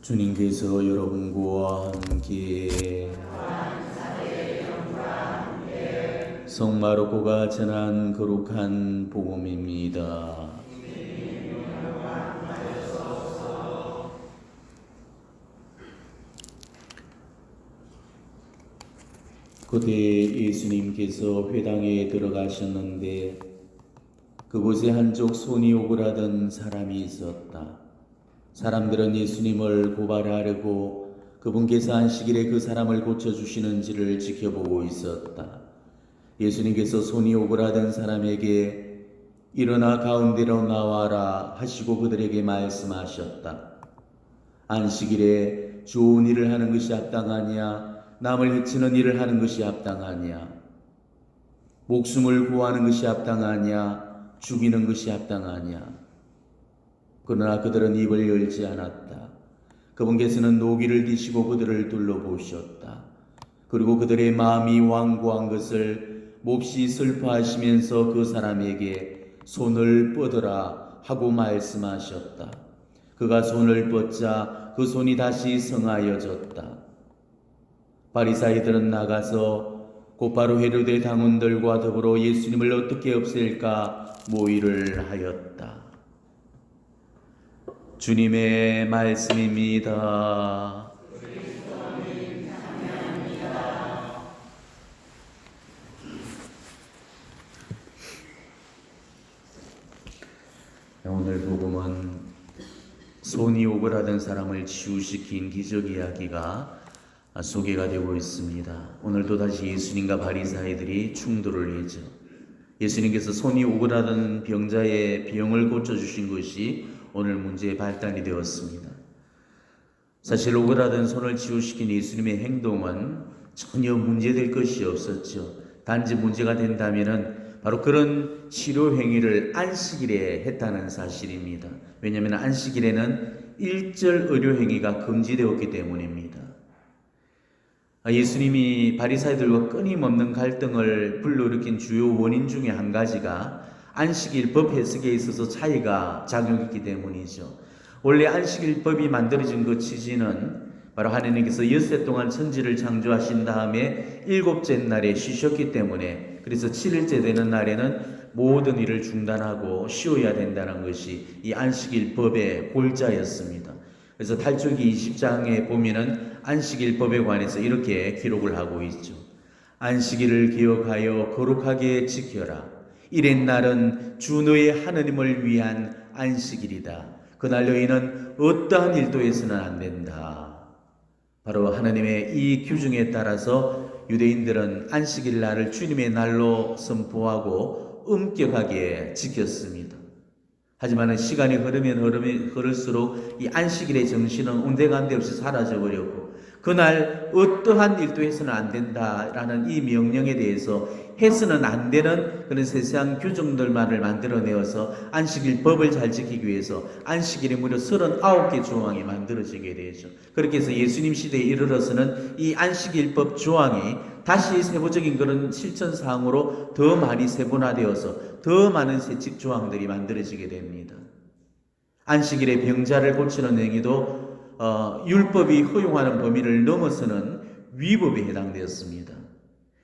주님께서 여러분과 함께 성마르코가 전한 거룩한 복음입니다. 그때 예수님께서 회당에 들어가셨는데 그곳에 한쪽 손이 오그라든 사람이 있었다. 사람들은 예수님을 고발하려고 그분께서 안식일에 그 사람을 고쳐주시는지를 지켜보고 있었다. 예수님께서 손이 오그라든 사람에게 일어나 가운데로 나와라 하시고 그들에게 말씀하셨다. 안식일에 좋은 일을 하는 것이 합당하냐? 남을 해치는 일을 하는 것이 합당하냐? 목숨을 구하는 것이 합당하냐? 죽이는 것이 합당하냐? 그러나 그들은 입을 열지 않았다. 그분께서는 노기를 드시고 그들을 둘러보셨다. 그리고 그들의 마음이 완고한 것을 몹시 슬퍼하시면서 그 사람에게 손을 뻗으라 하고 말씀하셨다. 그가 손을 뻗자 그 손이 다시 성하여졌다. 바리사이들은 나가서 곧바로 헤로데 당원들과 더불어 예수님을 어떻게 없앨까 모의를 하였다. 주님의 말씀입니다. 오늘 복음은 손이 오그라든 사람을 치유시킨 기적 이야기가 소개가 되고 있습니다. 오늘도 다시 예수님과 바리사이들이 충돌을 했죠. 예수님께서 손이 오그라든 병자의 병을 고쳐주신 것이 오늘 문제의 발단이 되었습니다. 사실 오그라든 손을 치유시킨 예수님의 행동은 전혀 문제될 것이 없었죠. 단지 문제가 된다면 바로 그런 치료 행위를 안식일에 했다는 사실입니다. 왜냐하면 안식일에는 일절 의료 행위가 금지되었기 때문입니다. 예수님이 바리사이들과 끊임없는 갈등을 불러일으킨 주요 원인 중에 한 가지가 안식일 법 해석에 있어서 차이가 작용했기 때문이죠. 원래 안식일 법이 만들어진 그 취지는 바로 하나님께서 엿새 동안 천지를 창조하신 다음에 일곱째 날에 쉬셨기 때문에, 그래서 7일째 되는 날에는 모든 일을 중단하고 쉬어야 된다는 것이 이 안식일 법의 골자였습니다. 그래서 탈출기 20장에 보면은 안식일 법에 관해서 이렇게 기록을 하고 있죠. 안식일을 기억하여 거룩하게 지켜라. 이랜 날은 주 너의 하느님을 위한 안식일이다. 그날 너희는 어떠한 일도 해서는 안 된다. 바로 하나님의 이 규정에 따라서 유대인들은 안식일 날을 주님의 날로 선포하고 엄격하게 지켰습니다. 하지만 시간이 흐를수록 이 안식일의 정신은 온데간데 없이 사라져버렸고, 그날 어떠한 일도 해서는 안 된다라는 이 명령에 대해서 해서는 안 되는 그런 세세한 규정들만을 만들어내어서 안식일 법을 잘 지키기 위해서 안식일에 무려 39개 조항이 만들어지게 되죠. 그렇게 해서 예수님 시대에 이르러서는 이 안식일 법 조항이 다시 세부적인 그런 실천사항으로 더 많이 세분화되어서 더 많은 세칙 조항들이 만들어지게 됩니다. 안식일에 병자를 고치는 행위도 율법이 허용하는 범위를 넘어서는 위법에 해당되었습니다.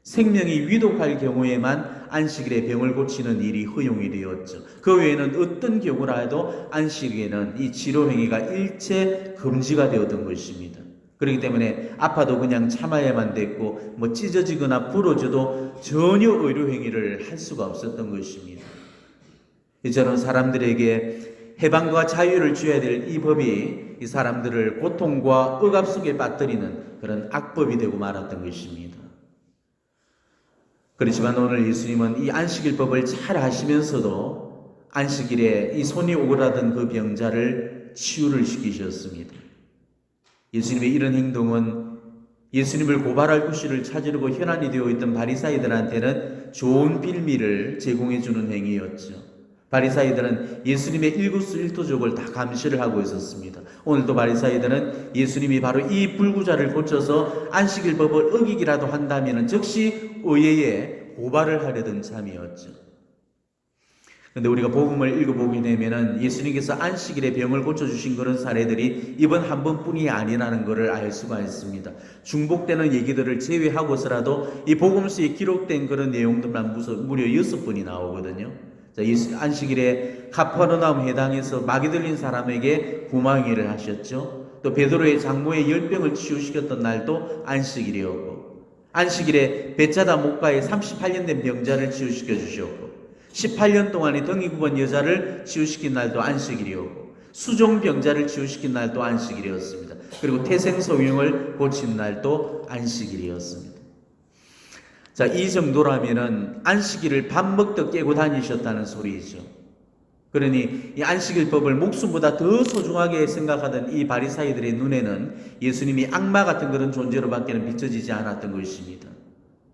생명이 위독할 경우에만 안식일에 병을 고치는 일이 허용이 되었죠. 그 외에는 어떤 경우라 해도 안식일에는 이 치료 행위가 일체 금지가 되었던 것입니다. 그렇기 때문에 아파도 그냥 참아야만 됐고, 찢어지거나 부러져도 전혀 의료 행위를 할 수가 없었던 것입니다. 이처럼 사람들에게 해방과 자유를 주어야 될 이 법이 이 사람들을 고통과 억압 속에 빠뜨리는 그런 악법이 되고 말았던 것입니다. 그렇지만 오늘 예수님은 이 안식일법을 잘 아시면서도 안식일에 이 손이 오그라든 그 병자를 치유를 시키셨습니다. 예수님의 이런 행동은 예수님을 고발할 구실을 찾으려고 현안이 되어 있던 바리사이들한테는 좋은 빌미를 제공해 주는 행위였죠. 바리사이들은 예수님의 일거수일투족을 다 감시를 하고 있었습니다. 오늘도 바리사이들은 예수님이 바로 이 불구자를 고쳐서 안식일법을 어기기라도 한다면 즉시 의회에 고발을 하려던 참이었죠. 근데 우리가 복음을 읽어보게 되면은 예수님께서 안식일에 병을 고쳐주신 그런 사례들이 이번 한 번뿐이 아니라는 것을 알 수가 있습니다. 중복되는 얘기들을 제외하고서라도 이 복음서에 기록된 그런 내용들만 무려 6번이 나오거든요. 자, 안식일에 가퍼르나움 해당에서 마귀 들린 사람에게 구마행위를 하셨죠. 또 베드로의 장모의 열병을 치유시켰던 날도 안식일이었고, 안식일에 베자다 목가에 38년 된 병자를 치유시켜 주셨고, 18년 동안에 등이 굽은 여자를 치유시킨 날도 안식일이었고, 수종병자를 치유시킨 날도 안식일이었습니다. 그리고 태생소경을 고친 날도 안식일이었습니다. 자, 이 정도라면은 안식일을 밥 먹듯 깨고 다니셨다는 소리죠. 그러니 이 안식일법을 목숨보다 더 소중하게 생각하던 이 바리사이들의 눈에는 예수님이 악마 같은 그런 존재로밖에는 비춰지지 않았던 것입니다.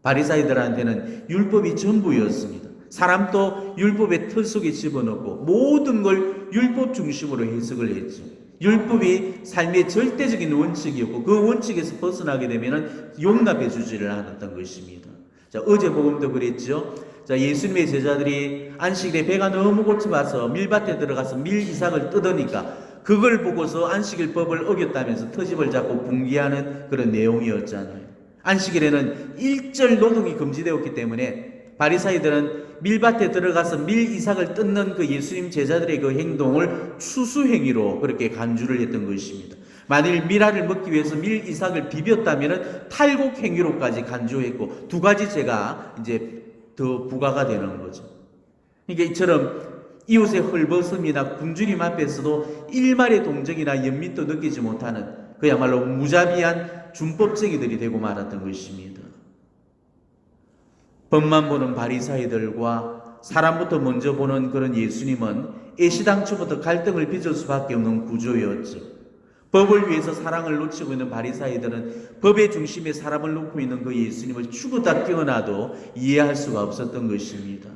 바리사이들한테는 율법이 전부였습니다. 사람도 율법의 틀 속에 집어넣고 모든 걸 율법 중심으로 해석을 했죠. 율법이 삶의 절대적인 원칙이었고 그 원칙에서 벗어나게 되면 용납해 주지를 않았던 것입니다. 자, 어제 복음도 그랬죠. 자, 예수님의 제자들이 안식일에 배가 너무 고쳐봐서 밀밭에 들어가서 밀 이삭을 뜯으니까 그걸 보고서 안식일법을 어겼다면서 터집을 잡고 분개하는 그런 내용이었잖아요. 안식일에는 일절 노동이 금지되었기 때문에 바리사이들은 밀밭에 들어가서 밀 이삭을 뜯는 그 예수님 제자들의 그 행동을 추수행위로 그렇게 간주를 했던 것입니다. 만일 밀알을 먹기 위해서 밀 이삭을 비볐다면 탈곡행위로까지 간주했고 두 가지 죄가 이제 더 부과가 되는 거죠. 그러니까 이처럼 이웃의 헐벗음이나 굶주림 앞에서도 일말의 동정이나 연민도 느끼지 못하는 그야말로 무자비한 준법쟁이들이 되고 말았던 것입니다. 법만 보는 바리사이들과 사람부터 먼저 보는 그런 예수님은 애시당초부터 갈등을 빚을 수밖에 없는 구조였죠. 법을 위해서 사랑을 놓치고 있는 바리사이들은 법의 중심에 사람을 놓고 있는 그 예수님을 죽었다 깨어나도 이해할 수가 없었던 것입니다.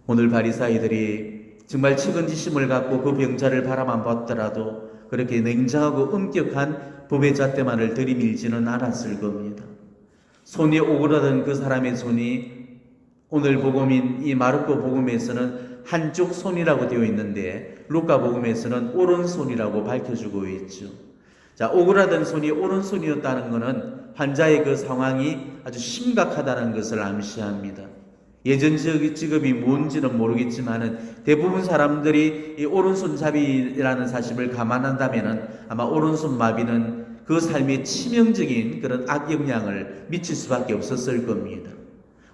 오늘 바리사이들이 정말 측은지심을 갖고 그 병자를 바라만 봤더라도 그렇게 냉정하고 엄격한 법의 잣대만을 들이밀지는 않았을 겁니다. 손이 오그라든 그 사람의 손이 오늘 복음인 이 마르코 복음에서는 한쪽 손이라고 되어 있는데 루카 복음에서는 오른손이라고 밝혀주고 있죠. 자, 오그라든 손이 오른손이었다는 것은 환자의 그 상황이 아주 심각하다는 것을 암시합니다. 예전 직업이 뭔지는 모르겠지만은 대부분 사람들이 이 오른손잡이라는 사실을 감안한다면은 아마 오른손 마비는 그 삶에 치명적인 그런 악영향을 미칠 수밖에 없었을 겁니다.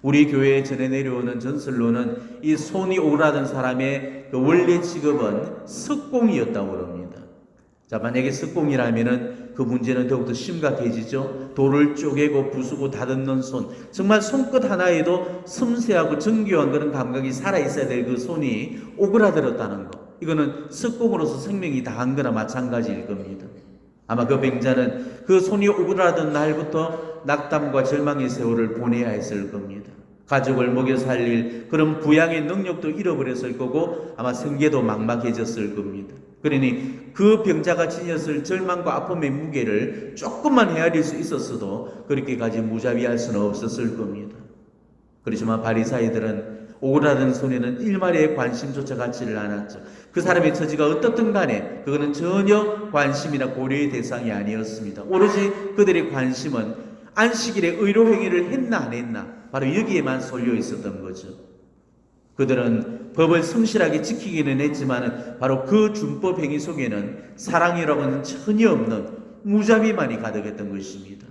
우리 교회에 전해 내려오는 전설로는 이 손이 오그라든 사람의 그 원래 직업은 석공이었다고 합니다. 자, 만약에 석공이라면은 그 문제는 더욱더 심각해지죠. 돌을 쪼개고 부수고 다듬는 손, 정말 손끝 하나에도 섬세하고 정교한 그런 감각이 살아있어야 될 그 손이 오그라들었다는 것, 이거는 석공으로서 생명이 다한 거나 마찬가지일 겁니다. 아마 그 병자는 그 손이 오그라든 날부터 낙담과 절망의 세월을 보내야 했을 겁니다. 가족을 먹여 살릴 그런 부양의 능력도 잃어버렸을 거고 아마 생계도 막막해졌을 겁니다. 그러니 그 병자가 지녔을 절망과 아픔의 무게를 조금만 헤아릴 수 있었어도 그렇게까지 무자비할 수는 없었을 겁니다. 그렇지만 바리사이들은 오그라든 손에는 일말의 관심조차 갖지를 않았죠. 그 사람의 처지가 어떻든 간에 그거는 전혀 관심이나 고려의 대상이 아니었습니다. 오로지 그들의 관심은 안식일에 의로 행위를 했나 안 했나, 바로 여기에만 쏠려 있었던 거죠. 그들은 법을 성실하게 지키기는 했지만 바로 그 준법 행위 속에는 사랑이라고는 전혀 없는 무자비만이 가득했던 것입니다.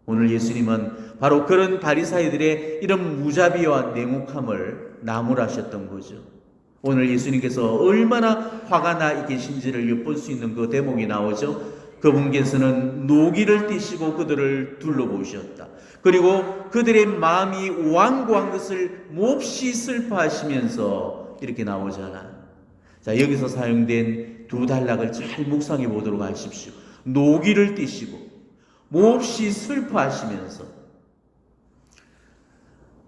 오늘 예수님은 바로 그런 바리사이들의 이런 무자비와 냉혹함을 나무라셨던 거죠. 오늘 예수님께서 얼마나 화가 나 계신지를 엿볼 수 있는 그 대목이 나오죠. 그분께서는 노기를 띠시고 그들을 둘러보셨다. 그리고 그들의 마음이 완고한 것을 몹시 슬퍼하시면서 이렇게 나오잖아. 자, 여기서 사용된 두 단락을 잘 묵상해 보도록 하십시오. 노기를 띠시고 몹시 슬퍼하시면서.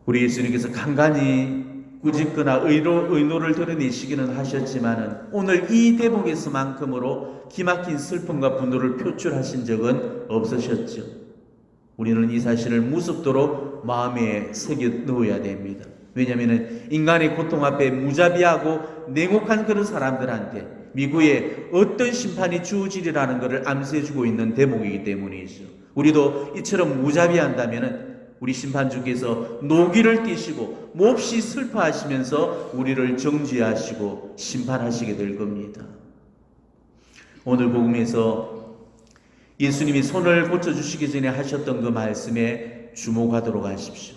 우리 예수님께서 간간히 꾸짖거나 의노를 드러내시기는 하셨지만 오늘 이 대목에서만큼으로 기막힌 슬픔과 분노를 표출하신 적은 없으셨죠. 우리는 이 사실을 무섭도록 마음에 새겨 넣어야 됩니다. 왜냐하면 인간의 고통 앞에 무자비하고 냉혹한 그런 사람들한테 미국에 어떤 심판이 주어지리라는 것을 암시해주고 있는 대목이기 때문이죠. 우리도 이처럼 무자비한다면 우리 심판주께서 노기를 띠시고 몹시 슬퍼하시면서 우리를 정죄하시고 심판하시게 될 겁니다. 오늘 복음에서 예수님이 손을 고쳐주시기 전에 하셨던 그 말씀에 주목하도록 하십시오.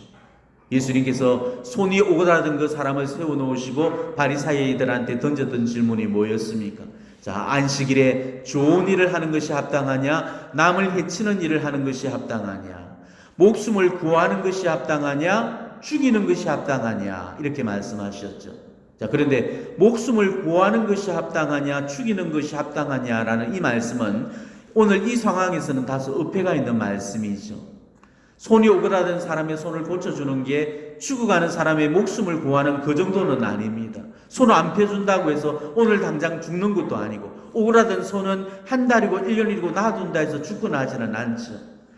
예수님께서 손이 오그라든 그 사람을 세워놓으시고 바리사이들한테 던졌던 질문이 뭐였습니까? 자, 안식일에 좋은 일을 하는 것이 합당하냐? 남을 해치는 일을 하는 것이 합당하냐? 목숨을 구하는 것이 합당하냐? 죽이는 것이 합당하냐? 이렇게 말씀하셨죠. 자, 그런데 목숨을 구하는 것이 합당하냐? 죽이는 것이 합당하냐라는 이 말씀은 오늘 이 상황에서는 다소 어폐가 있는 말씀이죠. 손이 오그라든 사람의 손을 고쳐주는 게 죽어가는 사람의 목숨을 구하는 그 정도는 아닙니다. 손을 안 펴준다고 해서 오늘 당장 죽는 것도 아니고, 오그라든 손은 한 달이고 1년이고 놔둔다 해서 죽고 나지는 않죠.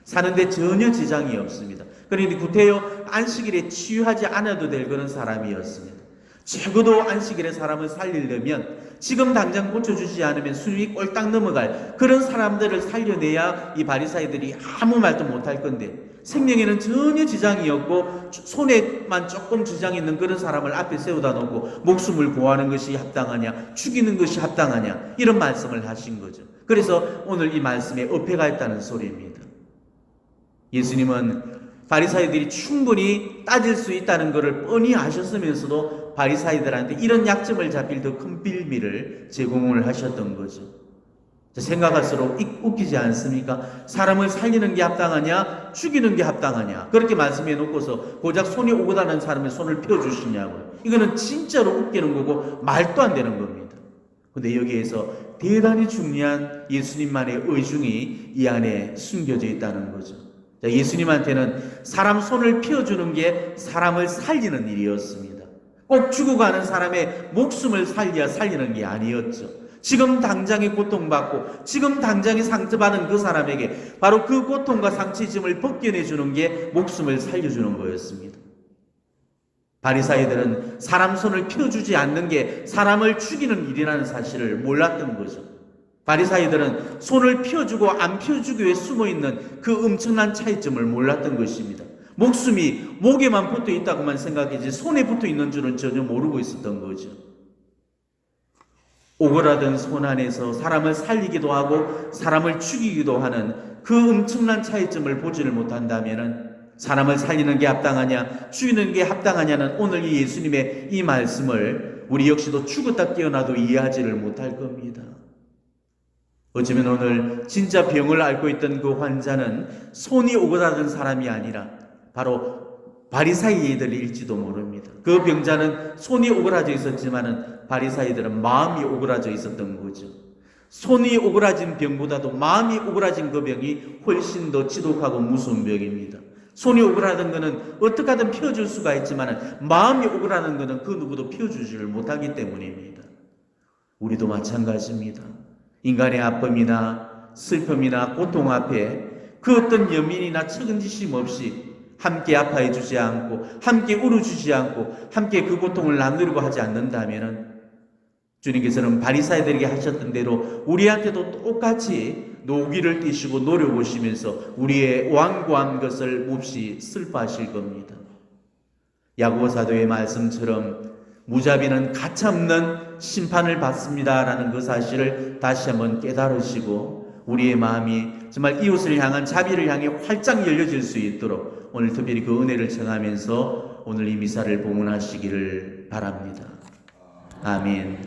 사는데 전혀 지장이 없습니다. 그런데 구태여 안식일에 치유하지 않아도 될 그런 사람이었습니다. 적어도 안식일에 사람을 살리려면 지금 당장 고쳐주지 않으면 숨이 꼴딱 넘어갈 그런 사람들을 살려내야 이 바리사이들이 아무 말도 못할 건데, 생명에는 전혀 지장이 없고 손에만 조금 지장이 있는 그런 사람을 앞에 세우다 놓고 목숨을 구하는 것이 합당하냐, 죽이는 것이 합당하냐, 이런 말씀을 하신 거죠. 그래서 오늘 이 말씀에 어폐가 있다는 소리입니다. 예수님은 바리사이들이 충분히 따질 수 있다는 것을 뻔히 아셨으면서도 바리사이들한테 이런 약점을 잡힐 더 큰 빌미를 제공을 하셨던 거죠. 생각할수록 웃기지 않습니까? 사람을 살리는 게 합당하냐, 죽이는 게 합당하냐, 그렇게 말씀해 놓고서 고작 손이 오고다는 사람의 손을 펴주시냐고요. 이거는 진짜로 웃기는 거고 말도 안 되는 겁니다. 근데 여기에서 대단히 중요한 예수님만의 의중이 이 안에 숨겨져 있다는 거죠. 자, 예수님한테는 사람 손을 펴주는 게 사람을 살리는 일이었습니다. 꼭 죽어가는 사람의 목숨을 살리는 게 아니었죠. 지금 당장에 고통받고 지금 당장에 상처받은 그 사람에게 바로 그 고통과 상처의 짐을 벗겨내주는 게 목숨을 살려주는 거였습니다. 바리사이들은 사람 손을 펴주지 않는 게 사람을 죽이는 일이라는 사실을 몰랐던 거죠. 바리사이들은 손을 펴주고 안 펴주기 위해 숨어있는 그 엄청난 차이점을 몰랐던 것입니다. 목숨이 목에만 붙어 있다고만 생각했지 손에 붙어 있는 줄은 전혀 모르고 있었던 거죠. 오그라든 손 안에서 사람을 살리기도 하고 사람을 죽이기도 하는 그 엄청난 차이점을 보지를 못한다면 사람을 살리는 게 합당하냐, 죽이는 게 합당하냐는 오늘 이 예수님의 이 말씀을 우리 역시도 죽었다 깨어나도 이해하지를 못할 겁니다. 어쩌면 오늘 진짜 병을 앓고 있던 그 환자는 손이 오그라든 사람이 아니라 바로 바리사이들일지도 모릅니다. 그 병자는 손이 오그라져 있었지만은 바리사이들은 마음이 오그라져 있었던 거죠. 손이 오그라진 병보다도 마음이 오그라진 그 병이 훨씬 더 지독하고 무서운 병입니다. 손이 오그라든 것은 어떻게 하든 펴줄 수가 있지만은 마음이 오그라든 것은 그 누구도 펴주지를 못하기 때문입니다. 우리도 마찬가지입니다. 인간의 아픔이나 슬픔이나 고통 앞에 그 어떤 연민이나 측은지심 없이 함께 아파해 주지 않고 함께 울어주지 않고 함께 그 고통을 나누려고 하지 않는다면 주님께서는 바리사이들에게 하셨던 대로 우리한테도 똑같이 노기를 띠시고 노려보시면서 우리의 완고한 것을 몹시 슬퍼하실 겁니다. 야고보 사도의 말씀처럼 무자비는 가차없는 심판을 받습니다라는 그 사실을 다시 한번 깨달으시고 우리의 마음이 정말 이웃을 향한 자비를 향해 활짝 열려질 수 있도록 오늘 특별히 그 은혜를 청하면서 오늘 이 미사를 봉헌하시기를 바랍니다. 아멘.